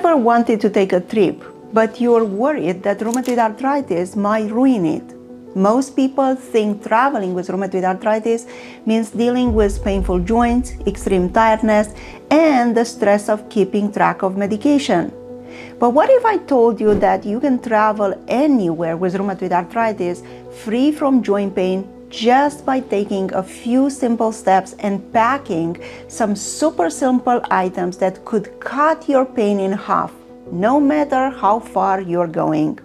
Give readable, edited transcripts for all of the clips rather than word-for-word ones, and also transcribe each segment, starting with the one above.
ever wanted to take a trip, but you're worried that rheumatoid arthritis might ruin it? Most people think traveling with rheumatoid arthritis means dealing with painful joints, extreme tiredness, and the stress of keeping track of medication. But what if I told you that you can travel anywhere with rheumatoid arthritis free from joint pain just by taking a few simple steps and packing some super simple items that could cut your pain in half, no matter how far you're going?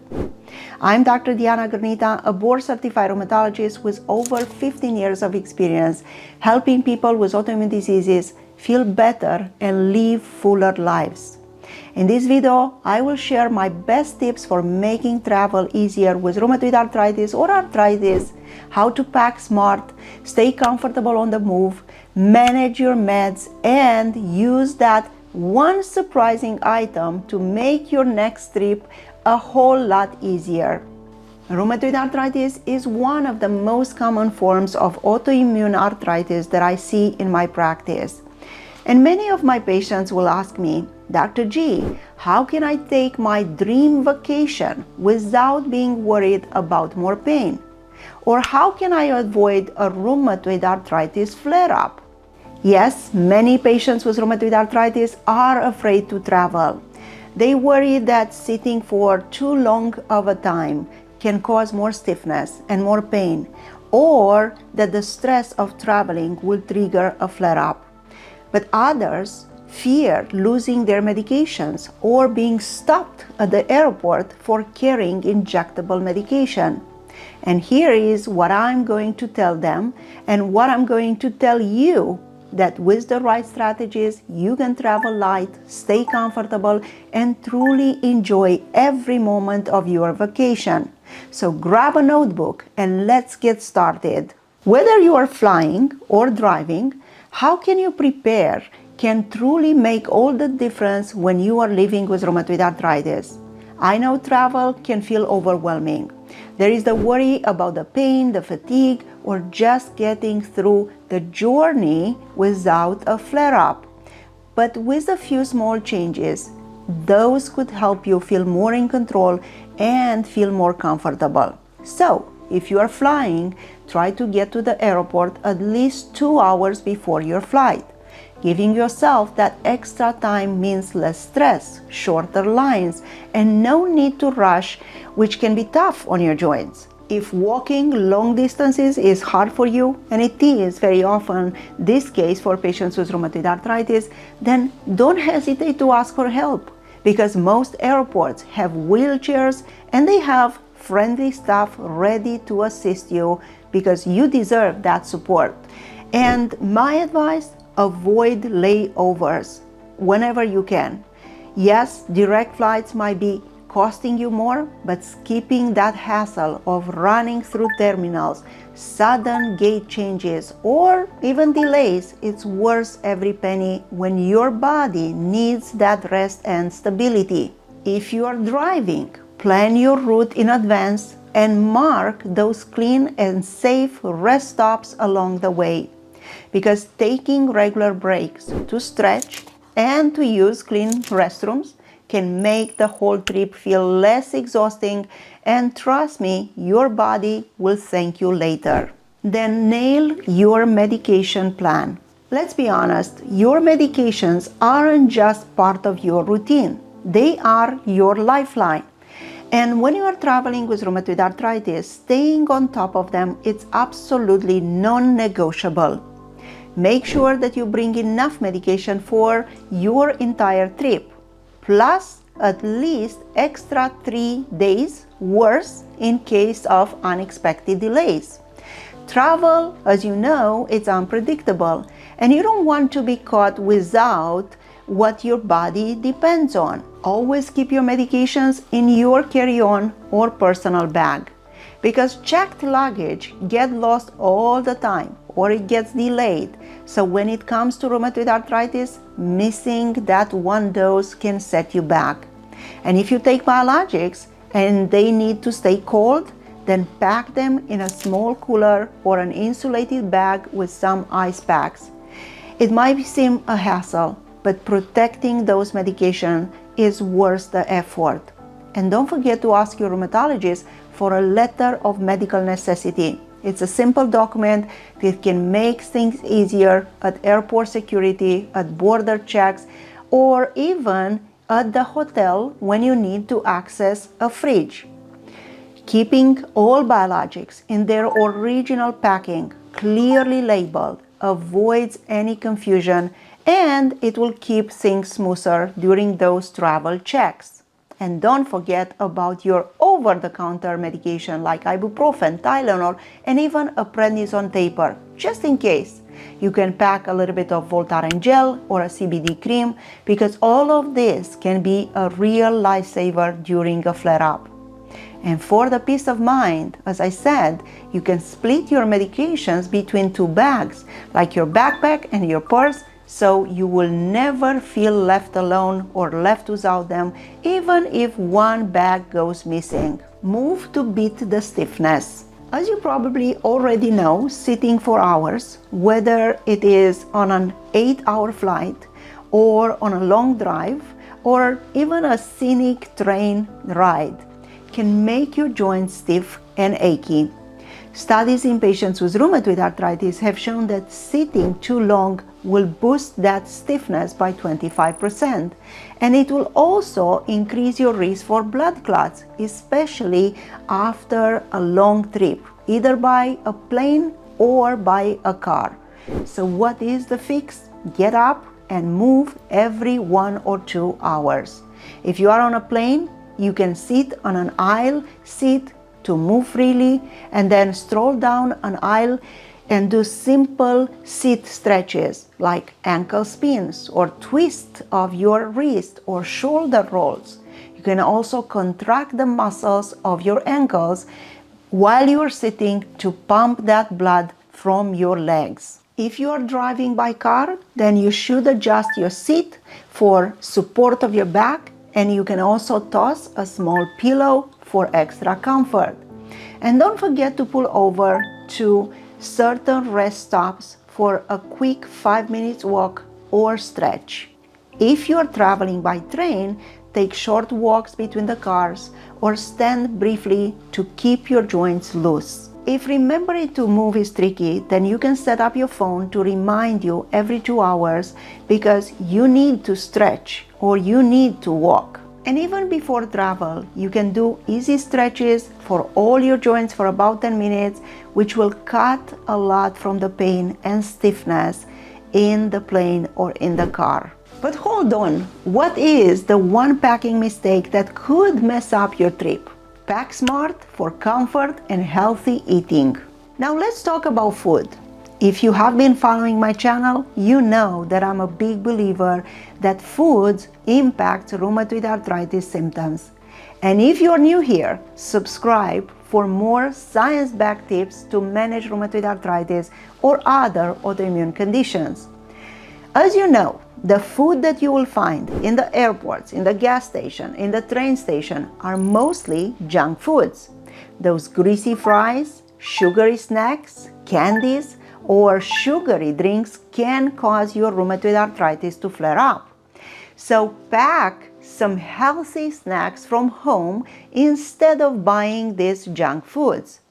I'm Dr. Diana Girnita, a board-certified rheumatologist with over 15 years of experience helping people with autoimmune diseases feel better and live fuller lives. In this video, I will share my best tips for making travel easier with rheumatoid arthritis or arthritis, how to pack smart, stay comfortable on the move, manage your meds, and use that one surprising item to make your next trip a whole lot easier. Rheumatoid arthritis is one of the most common forms of autoimmune arthritis that I see in my practice. And many of my patients will ask me, Dr. G, how can I take my dream vacation without being worried about more pain? Or how can I avoid a rheumatoid arthritis flare-up? Yes, many patients with rheumatoid arthritis are afraid to travel. They worry that sitting for too long of a time can cause more stiffness and more pain, or that the stress of traveling will trigger a flare-up. But others fear losing their medications or being stopped at the airport for carrying injectable medication. And here is what I'm going to tell them and what I'm going to tell you, that with the right strategies, you can travel light, stay comfortable, and truly enjoy every moment of your vacation. So grab a notebook and let's get started. Whether you are flying or driving, how can you prepare can truly make all the difference when you are living with rheumatoid arthritis. I know travel can feel overwhelming. There is the worry about the pain, the fatigue, or just getting through the journey without a flare-up. But with a few small changes, those could help you feel more in control and feel more comfortable. So, if you are flying, try to get to the airport at least 2 hours before your flight. Giving yourself that extra time means less stress, shorter lines, and no need to rush, which can be tough on your joints. If walking long distances is hard for you, and it is very often this case for patients with rheumatoid arthritis, then don't hesitate to ask for help, because most airports have wheelchairs and they have friendly staff ready to assist you, because you deserve that support. And my advice, avoid layovers whenever you can. Yes, direct flights might be costing you more, but skipping that hassle of running through terminals, sudden gate changes, or even delays, it's worth every penny when your body needs that rest and stability. If you are driving, plan your route in advance and mark those clean and safe rest stops along the way, because taking regular breaks to stretch and to use clean restrooms can make the whole trip feel less exhausting, and trust me, your body will thank you later. Then nail your medication plan. Let's be honest, your medications aren't just part of your routine, they are your lifeline. And when you are traveling with rheumatoid arthritis, staying on top of them is absolutely non-negotiable. Make sure that you bring enough medication for your entire trip, plus at least extra 3 days worth in case of unexpected delays. Travel, as you know, it's unpredictable, and you don't want to be caught without what your body depends on. Always keep your medications in your carry-on or personal bag, because checked luggage gets lost all the time or it gets delayed. So when it comes to rheumatoid arthritis, missing that one dose can set you back. And if you take biologics and they need to stay cold, then pack them in a small cooler or an insulated bag with some ice packs. It might seem a hassle, but protecting those medications is worth the effort. And don't forget to ask your rheumatologist for a letter of medical necessity. It's a simple document that can make things easier at airport security, at border checks, or even at the hotel when you need to access a fridge. Keeping all biologics in their original packing, clearly labeled, avoids any confusion, and it will keep things smoother during those travel checks. And don't forget about your over-the-counter medication like ibuprofen, Tylenol, and even a prednisone taper, just in case. You can pack a little bit of Voltaren gel or a CBD cream, because all of this can be a real lifesaver during a flare-up. And for the peace of mind, as I said, you can split your medications between 2 bags, like your backpack and your purse, so you will never feel left alone or left without them, even if one bag goes missing. Move to beat the stiffness. As you probably already know, sitting for hours, whether it is on an 8-hour flight or on a long drive or even a scenic train ride, can make your joints stiff and achy. Studies in patients with rheumatoid arthritis have shown that sitting too long will boost that stiffness by 25%, and it will also increase your risk for blood clots, especially after a long trip, either by a plane or by a car. So what is the fix? Get up and move every 1 or 2 hours. If you are on a plane, you can sit on an aisle seat to move freely, and then stroll down an aisle and do simple seat stretches like ankle spins or twist of your wrist or shoulder rolls. You can also contract the muscles of your ankles while you are sitting to pump that blood from your legs. If you are driving by car, then you should adjust your seat for support of your back, and you can also toss a small pillow for extra comfort. And don't forget to pull over to certain rest stops for a quick 5 minutes walk or stretch. If you are traveling by train, take short walks between the cars or stand briefly to keep your joints loose. If remembering to move is tricky, then you can set up your phone to remind you every 2 hours because you need to stretch or you need to walk. And even before travel, you can do easy stretches for all your joints for about 10 minutes, which will cut a lot from the pain and stiffness in the plane or in the car. But hold on, what is the one packing mistake that could mess up your trip? Pack smart for comfort and healthy eating. Now let's talk about food. If you have been following my channel, you know that I'm a big believer that foods impact rheumatoid arthritis symptoms. And if you're new here, subscribe for more science-backed tips to manage rheumatoid arthritis or other autoimmune conditions. As you know, the food that you will find in the airports, in the gas station, in the train station are mostly junk foods. Those greasy fries, sugary snacks, candies, or sugary drinks can cause your rheumatoid arthritis to flare up. So pack some healthy snacks from home instead of buying these junk foods.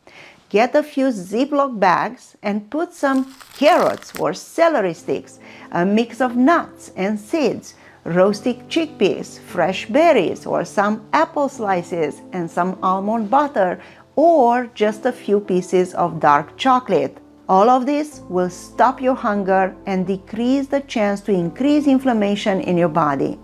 Get a few Ziploc bags and put some carrots or celery sticks, a mix of nuts and seeds, roasted chickpeas, fresh berries, or some apple slices and some almond butter, or just a few pieces of dark chocolate. All of this will stop your hunger and decrease the chance to increase inflammation in your body.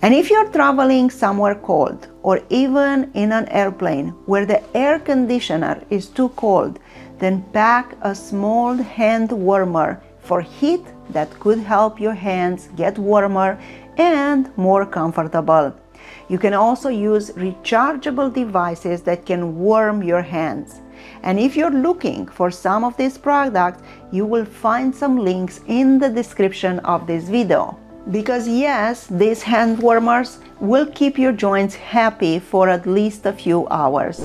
And if you're traveling somewhere cold or even in an airplane where the air conditioner is too cold, then pack a small hand warmer for heat that could help your hands get warmer and more comfortable. You can also use rechargeable devices that can warm your hands. And if you're looking for some of these products, you will find some links in the description of this video. Because yes, these hand warmers will keep your joints happy for at least a few hours.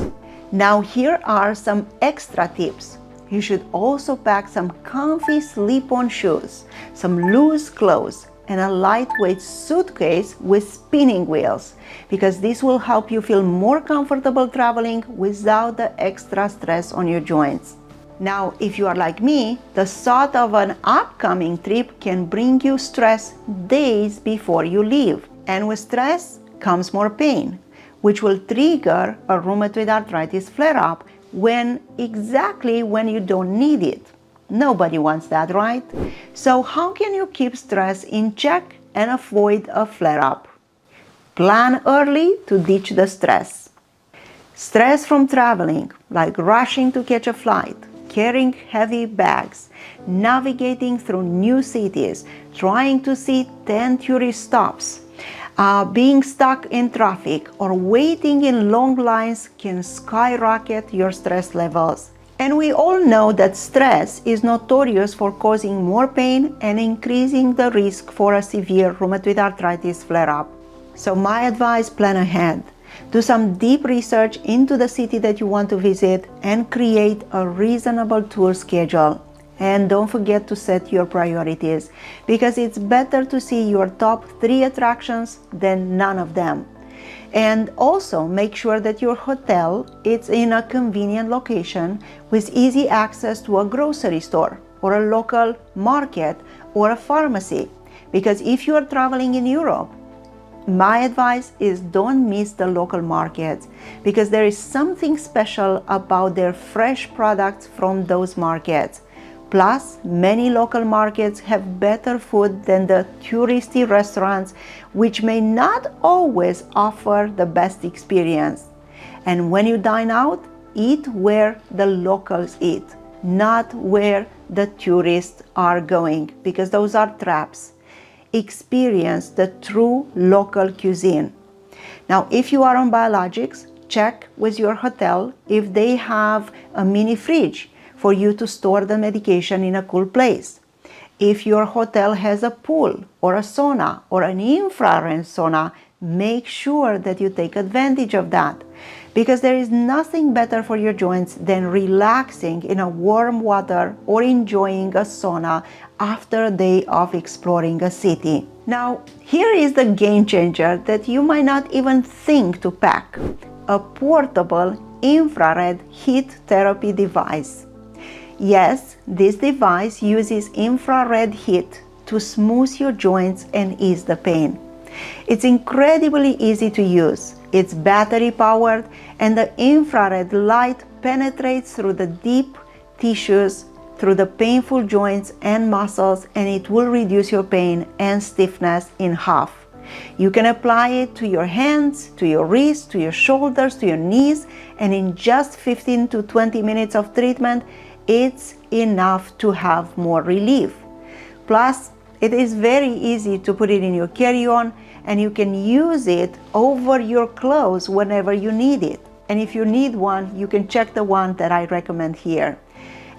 Now here are some extra tips. You should also pack some comfy slip-on shoes, some loose clothes, and a lightweight suitcase with spinning wheels, because this will help you feel more comfortable traveling without the extra stress on your joints. Now, if you are like me, the thought of an upcoming trip can bring you stress days before you leave. And with stress comes more pain, which will trigger a rheumatoid arthritis flare-up exactly when you don't need it. Nobody wants that, right? So how can you keep stress in check and avoid a flare-up? Plan early to ditch the stress. Stress from traveling, like rushing to catch a flight, carrying heavy bags, navigating through new cities, trying to see 10 tourist stops, being stuck in traffic, or waiting in long lines can skyrocket your stress levels. And we all know that stress is notorious for causing more pain and increasing the risk for a severe rheumatoid arthritis flare-up. So my advice, plan ahead. Do some deep research into the city that you want to visit and create a reasonable tour schedule. And don't forget to set your priorities, because it's better to see your top 3 attractions than none of them. And also make sure that your hotel is in a convenient location with easy access to a grocery store or a local market or a pharmacy. Because if you are traveling in Europe, my advice is don't miss the local markets, because there is something special about their fresh products from those markets. Plus, many local markets have better food than the touristy restaurants, which may not always offer the best experience. And when you dine out, eat where the locals eat, not where the tourists are going, because those are traps. Experience the true local cuisine. Now, if you are on biologics, check with your hotel if they have a mini fridge for you to store the medication in a cool place. If your hotel has a pool or a sauna or an infrared sauna, make sure that you take advantage of that, because there is nothing better for your joints than relaxing in a warm water or enjoying a sauna after a day of exploring a city. Now, here is the game changer that you might not even think to pack: a portable infrared heat therapy device. Yes, this device uses infrared heat to smooth your joints and ease the pain. It's incredibly easy to use. It's battery powered, and the infrared light penetrates through the deep tissues, through the painful joints and muscles, and it will reduce your pain and stiffness in half. You can apply it to your hands, to your wrists, to your shoulders, to your knees, and in just 15 to 20 minutes of treatment, it's enough to have more relief. Plus, it is very easy to put it in your carry-on, and you can use it over your clothes whenever you need it. And if you need one, you can check the one that I recommend here.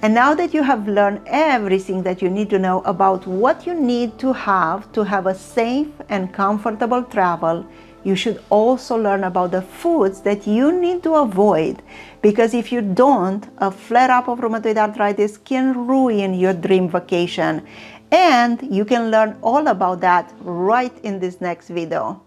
And now that you have learned everything that you need to know about what you need to have a safe and comfortable travel, you should also learn about the foods that you need to avoid, because if you don't, a flare-up of rheumatoid arthritis can ruin your dream vacation. And you can learn all about that right in this next video.